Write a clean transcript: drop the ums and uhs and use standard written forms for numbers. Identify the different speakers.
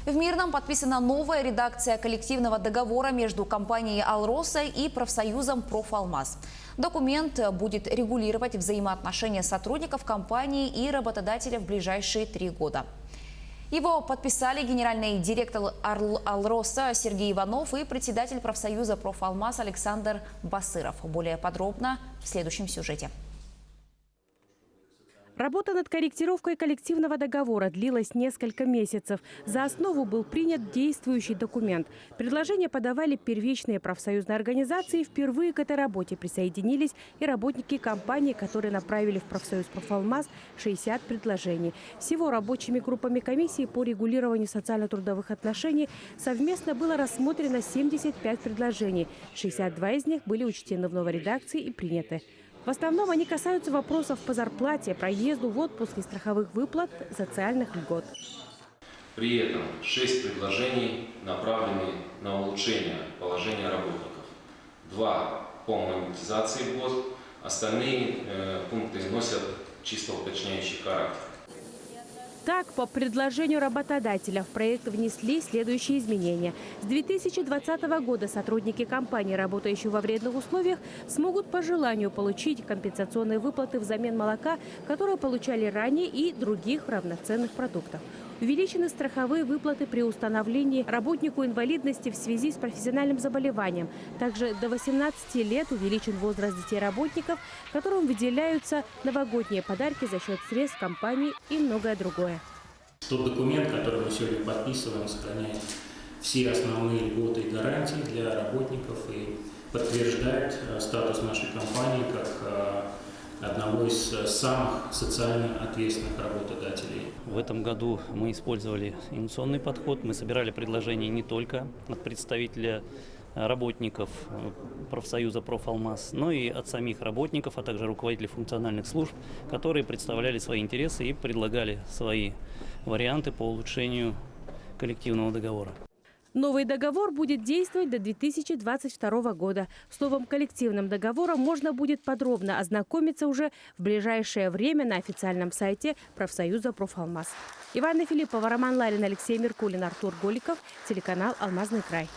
Speaker 1: В Мирном подписана новая редакция коллективного договора между компанией «Алроса» и профсоюзом «Профалмаз». Документ будет регулировать взаимоотношения сотрудников компании и работодателя в ближайшие 3 года. Его подписали генеральный директор «Алроса» Сергей Иванов и председатель профсоюза «Профалмаз» Александр Басыров. Более подробно в следующем сюжете.
Speaker 2: Работа над корректировкой коллективного договора длилась несколько месяцев. За основу был принят действующий документ. Предложения подавали первичные профсоюзные организации. Впервые к этой работе присоединились и работники компании, которые направили в профсоюз «Профалмаз» 60 предложений. Всего рабочими группами комиссии по регулированию социально-трудовых отношений совместно было рассмотрено 75 предложений. 62 из них были учтены в новой редакции и приняты. В основном они касаются вопросов по зарплате, проезду в отпуск и страховых выплат, социальных льгот.
Speaker 3: При этом 6 предложений направлены на улучшение положения работников. 2 по монетизации ГОС, остальные пункты носят чисто уточняющий характер.
Speaker 2: Так, по предложению работодателя в проект внесли следующие изменения. С 2020 года сотрудники компании, работающие во вредных условиях, смогут по желанию получить компенсационные выплаты взамен молока, которые получали ранее, и других равноценных продуктов. Увеличены страховые выплаты при установлении работнику инвалидности в связи с профессиональным заболеванием. Также до 18 лет увеличен возраст детей работников, которым выделяются новогодние подарки за счет средств компании и многое другое.
Speaker 4: Тот документ, который мы сегодня подписываем, сохраняет все основные льготы и гарантии для работников и подтверждает статус нашей компании как одного из самых социально ответственных работодателей.
Speaker 5: В этом году мы использовали инновационный подход. Мы собирали предложения не только от представителя работников профсоюза «Профалмаз», но и от самих работников, а также руководителей функциональных служб, которые представляли свои интересы и предлагали свои варианты по улучшению коллективного договора.
Speaker 2: Новый договор будет действовать до 2022 года. С новым коллективным договором можно будет подробно ознакомиться уже в ближайшее время на официальном сайте профсоюза «Профалмаз». Ивана Филиппова, Роман Ларин, Алексей Меркулин, Артур Голиков, телеканал «Алмазный край».